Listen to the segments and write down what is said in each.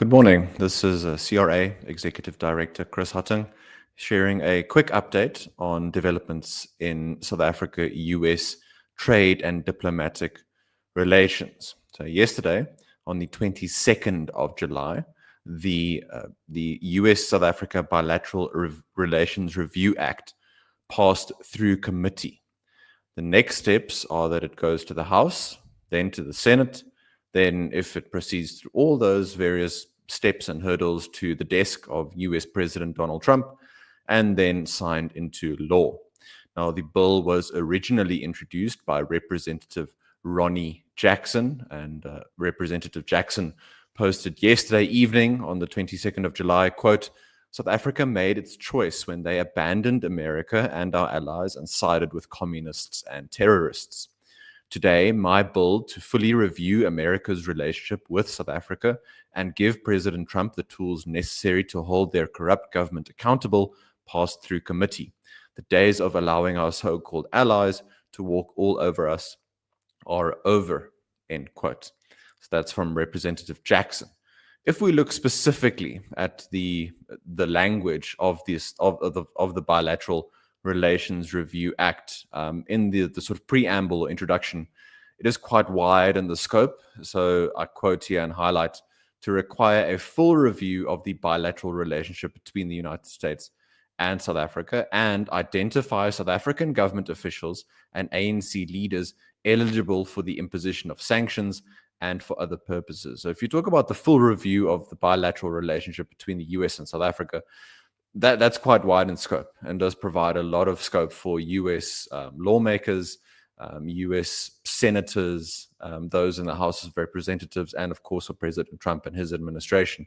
Good morning. This is CRA Executive Director Chris Hattingh sharing a quick update on developments in South Africa-US trade and diplomatic relations. So yesterday, on the 22nd of July, the US-South Africa Bilateral Relations Review Act passed through committee. The next steps are that it goes to the House, then to the Senate, then if it proceeds through all those various steps and hurdles to the desk of US President Donald Trump, and then signed into law. Now, the bill was originally introduced by Representative Ronnie Jackson, and Representative Jackson posted yesterday evening on the 22nd of July, quote, "South Africa made its choice when they abandoned America and our allies and sided with communists and terrorists. Today, my bill to fully review America's relationship with South Africa and give President Trump the tools necessary to hold their corrupt government accountable passed through committee. The days of allowing our so-called allies to walk all over us are over," end quote. So that's from Representative Jackson. If we look specifically at the language of the Bilateral Relations Review Act, in the sort of preamble or introduction, it is quite wide in the scope. So I quote here and highlight: to require a full review of the bilateral relationship between the United States and South Africa and identify South African government officials and ANC leaders eligible for the imposition of sanctions and for other purposes. So if you talk about the full review of the bilateral relationship between the US and South Africa, that's quite wide in scope and does provide a lot of scope for US lawmakers, US senators, those in the House of Representatives, and of course for President Trump and his administration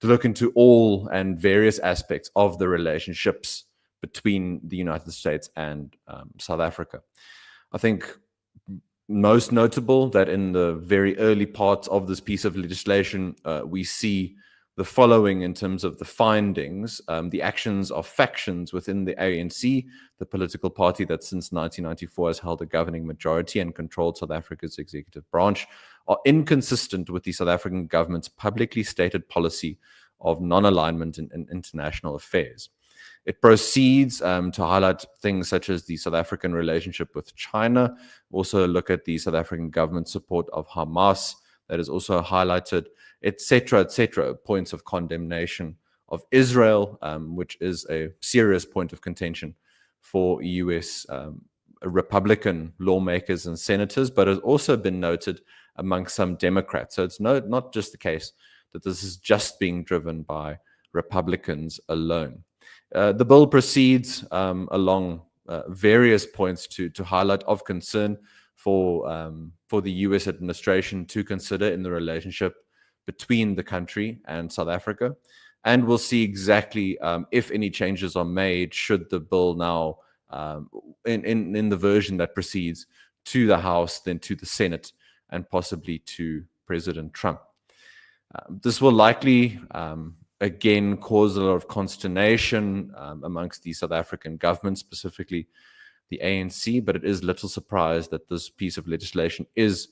to look into all and various aspects of the relationships between the United States and South Africa. I think most notable that in the very early parts of this piece of legislation, we see the following in terms of the findings: the actions of factions within the ANC, the political party that since 1994 has held a governing majority and controlled South Africa's executive branch, are inconsistent with the South African government's publicly stated policy of non-alignment in international affairs. It proceeds to highlight things such as the South African relationship with China, also look at the South African government support of Hamas, that is also highlighted, etc., points of condemnation of Israel, which is a serious point of contention for US Republican lawmakers and senators, but has also been noted among some Democrats. So it's not just the case that this is just being driven by Republicans alone. The bill proceeds along various points to highlight of concern for the US administration to consider in the relationship between the country and South Africa. And we'll see exactly if any changes are made should the bill now, in the version that proceeds to the House, then to the Senate, and possibly to President Trump. This will likely again cause a lot of consternation amongst the South African government, specifically the ANC, but it is little surprise that this piece of legislation is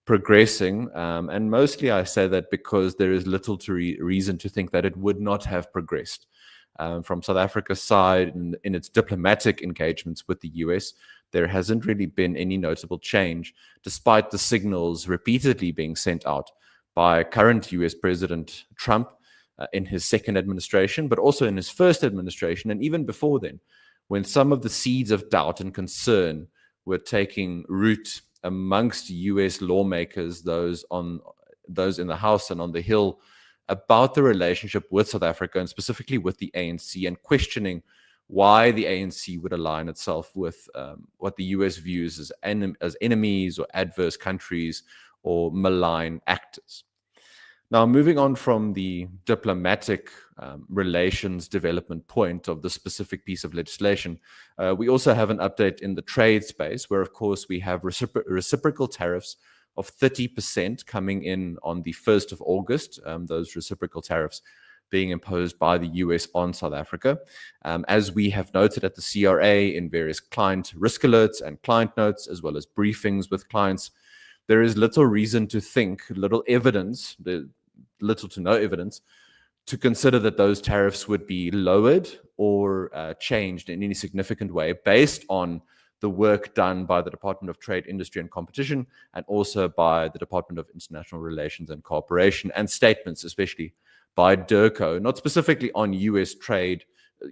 progressing. And mostly I say that because there is little reason to think that it would not have progressed. From South Africa's side, in its diplomatic engagements with the US, there hasn't really been any notable change, despite the signals repeatedly being sent out by current US President Trump in his second administration, but also in his first administration, and even before then, when some of the seeds of doubt and concern were taking root amongst US lawmakers, those in the House and on the Hill, about the relationship with South Africa and specifically with the ANC, and questioning why the ANC would align itself with what the US views as enemies or adverse countries or malign actors. Now, moving on from the diplomatic relations development point of the specific piece of legislation, we also have an update in the trade space where, of course, we have reciprocal tariffs of 30% coming in on the 1st of August, those reciprocal tariffs being imposed by the US on South Africa. As we have noted at the CRA in various client risk alerts and client notes, as well as briefings with clients, there is little reason to think, little evidence, little to no evidence to consider that those tariffs would be lowered or changed in any significant way based on the work done by the Department of Trade, Industry and Competition, and also by the Department of International Relations and Cooperation, and statements, especially by DIRCO, not specifically on US trade,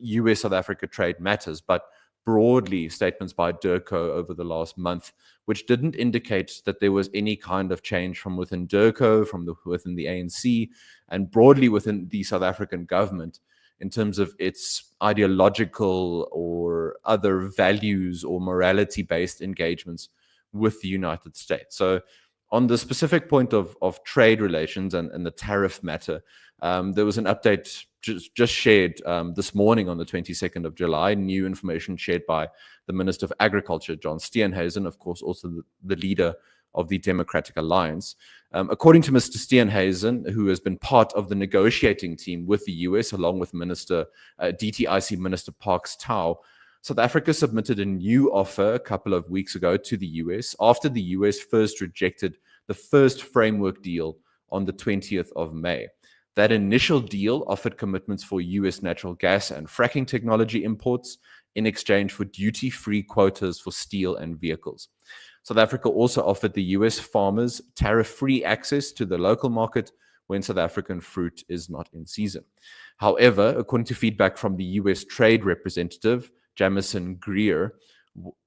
US South Africa trade matters, but broadly statements by DIRCO over the last month, which didn't indicate that there was any kind of change from within DIRCO, within the ANC, and broadly within the South African government in terms of its ideological or other values or morality-based engagements with the United States. So on the specific point of trade relations and the tariff matter, there was an update just shared this morning on the 22nd of July, new information shared by the Minister of Agriculture, John Steenhuisen, of course, also the leader of the Democratic Alliance. According to Mr. Steenhuisen, who has been part of the negotiating team with the US, along with DTIC Minister Parks Tau, South Africa submitted a new offer a couple of weeks ago to the US after the US first rejected the first framework deal on the 20th of May. That initial deal offered commitments for US natural gas and fracking technology imports in exchange for duty-free quotas for steel and vehicles. South Africa also offered the US farmers tariff-free access to the local market when South African fruit is not in season. However, according to feedback from the US trade representative, Jamison Greer,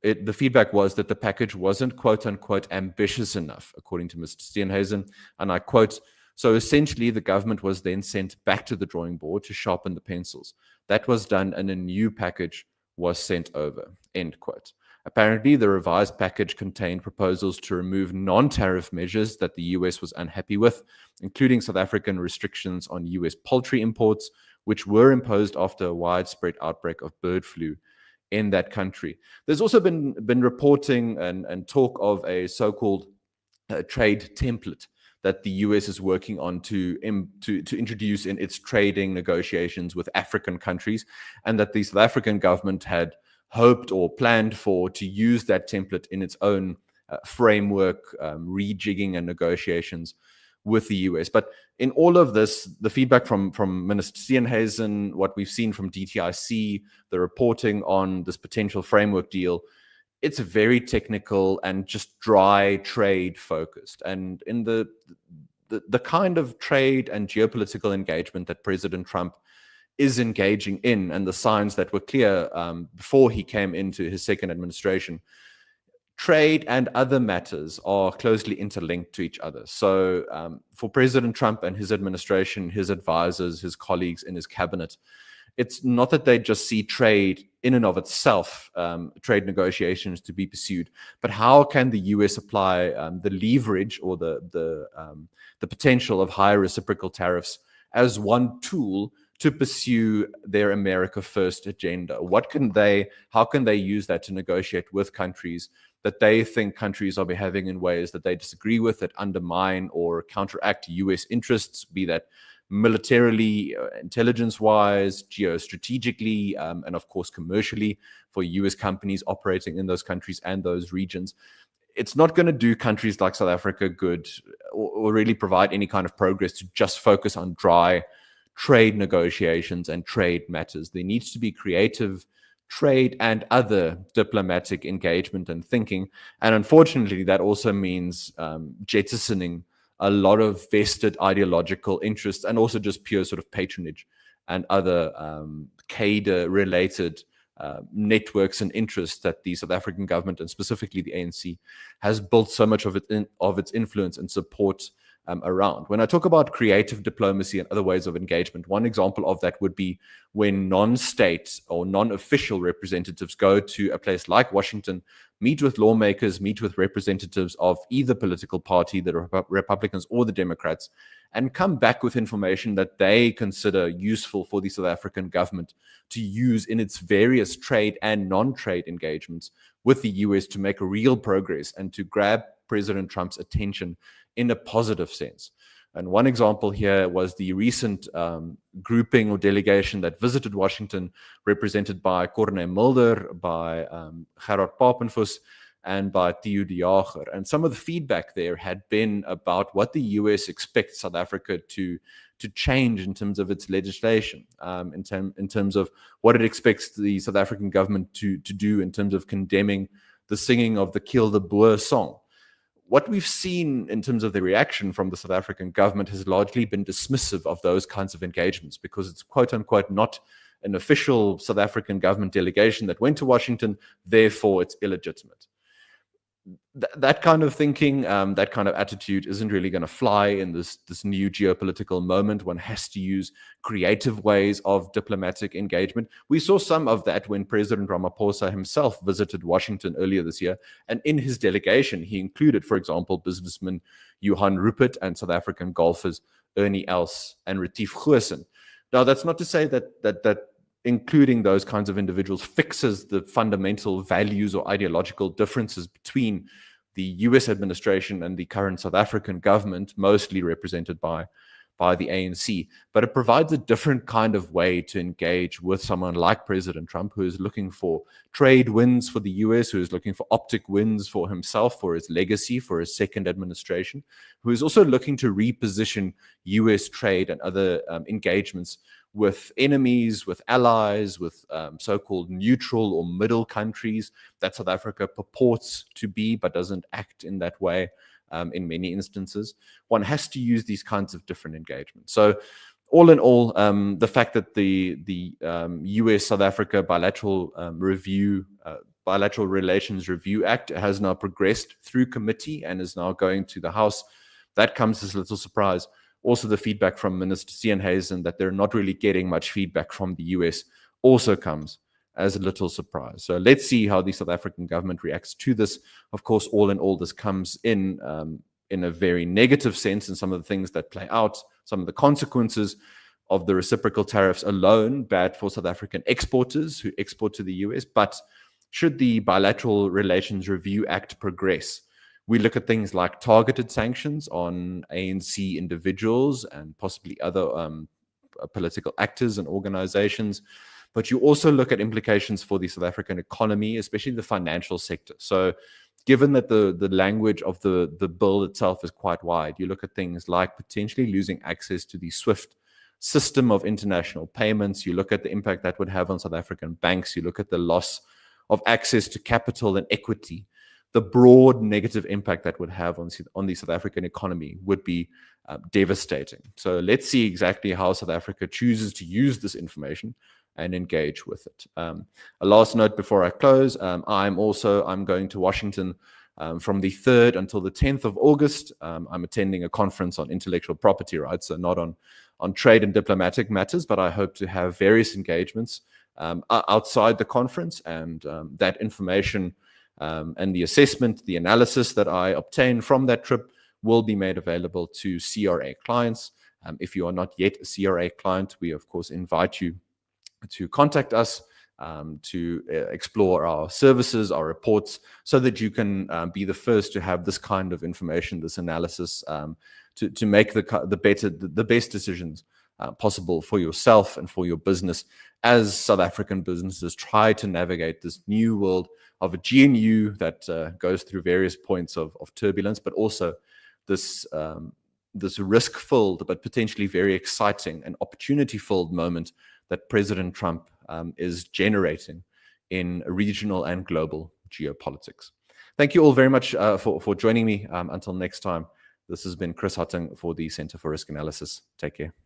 the feedback was that the package wasn't quote-unquote ambitious enough, according to Mr. Steenhuisen, and I quote, "So essentially, the government was then sent back to the drawing board to sharpen the pencils. That was done and a new package was sent over," end quote. Apparently, the revised package contained proposals to remove non-tariff measures that the US was unhappy with, including South African restrictions on US poultry imports, which were imposed after a widespread outbreak of bird flu in that country. There's also been reporting and talk of a so-called trade template that the US is working on to introduce in its trading negotiations with African countries, and that the South African government had hoped or planned for to use that template in its own framework, rejigging and negotiations with the US. But in all of this, the feedback from Minister Steenhuisen, what we've seen from DTIC, the reporting on this potential framework deal, it's very technical and just dry trade focused. And in the kind of trade and geopolitical engagement that President Trump is engaging in, and the signs that were clear before he came into his second administration, trade and other matters are closely interlinked to each other. So for President Trump and his administration, his advisors, his colleagues in his cabinet, it's not that they just see trade in and of itself, trade negotiations to be pursued, but how can the US apply the leverage or the potential of higher reciprocal tariffs as one tool to pursue their America First agenda? How can they use that to negotiate with countries that they think countries are behaving in ways that they disagree with, that undermine or counteract US interests, be that militarily, intelligence-wise, geostrategically, and of course commercially for US companies operating in those countries and those regions? It's not going to do countries like South Africa good or really provide any kind of progress to just focus on dry trade negotiations and trade matters. There needs to be creative trade and other diplomatic engagement and thinking. And unfortunately, that also means jettisoning a lot of vested ideological interests and also just pure sort of patronage and other cadre-related networks and interests that the South African government and specifically the ANC has built so much of its influence and support around. When I talk about creative diplomacy and other ways of engagement, one example of that would be when non-state or non-official representatives go to a place like Washington, meet with lawmakers, meet with representatives of either political party, the Republicans or the Democrats, and come back with information that they consider useful for the South African government to use in its various trade and non-trade engagements with the US to make real progress and to grab President Trump's attention in a positive sense. And one example here was the recent grouping or delegation that visited Washington, represented by Corne Mulder, by Gerard Papenfuss, and by Theo de Jager. And some of the feedback there had been about what the US expects South Africa to change in terms of its legislation, in terms of what it expects the South African government to do in terms of condemning the singing of the Kill the Boer song. What we've seen in terms of the reaction from the South African government has largely been dismissive of those kinds of engagements because it's quote unquote not an official South African government delegation that went to Washington, therefore it's illegitimate. That kind of thinking, that kind of attitude isn't really going to fly in this new geopolitical moment. One has to use creative ways of diplomatic engagement. We saw some of that when President Ramaphosa himself visited Washington earlier this year. And in his delegation, he included, for example, businessman Johan Rupert and South African golfers Ernie Els and Retief Goosen. Now, that's not to say that including those kinds of individuals fixes the fundamental values or ideological differences between the US administration and the current South African government, mostly represented by the ANC. But it provides a different kind of way to engage with someone like President Trump, who is looking for trade wins for the US, who is looking for optic wins for himself, for his legacy, for his second administration, who is also looking to reposition US trade and other engagements with enemies, with allies, with so-called neutral or middle countries that South Africa purports to be, but doesn't act in that way in many instances. One has to use these kinds of different engagements. So all in all, the fact that the US-South Africa Bilateral Relations Review Act has now progressed through committee and is now going to the House, that comes as a little surprise. Also, the feedback from Minister Steenhuisen that they're not really getting much feedback from the US also comes as a little surprise. So let's see how the South African government reacts to this. Of course, all in all, this comes in a very negative sense, and some of the things that play out, some of the consequences of the reciprocal tariffs alone, bad for South African exporters who export to the US. But should the Bilateral Relations Review Act progress, we look at things like targeted sanctions on ANC individuals and possibly other political actors and organizations. But you also look at implications for the South African economy, especially the financial sector. So given that the language of the bill itself is quite wide, you look at things like potentially losing access to the SWIFT system of international payments. You look at the impact that would have on South African banks. You look at the loss of access to capital and equity. The broad negative impact that would have on the South African economy would be devastating. So let's see exactly how South Africa chooses to use this information and engage with it. A last note before I close, I'm going to Washington from the 3rd until the 10th of August. I'm attending a conference on intellectual property rights, so not on trade and diplomatic matters, but I hope to have various engagements outside the conference, and that information and the assessment, the analysis that I obtain from that trip will be made available to CRA clients. If you are not yet a CRA client, we of course invite you to contact us to explore our services, our reports, so that you can be the first to have this kind of information, this analysis, to make the best decisions possible for yourself and for your business as South African businesses try to navigate this new world of a GNU that goes through various points of turbulence, but also this risk-filled but potentially very exciting and opportunity-filled moment that President Trump is generating in regional and global geopolitics. Thank you all very much for joining me. Until next time, this has been Chris Hattingh for the Center for Risk Analysis. Take care.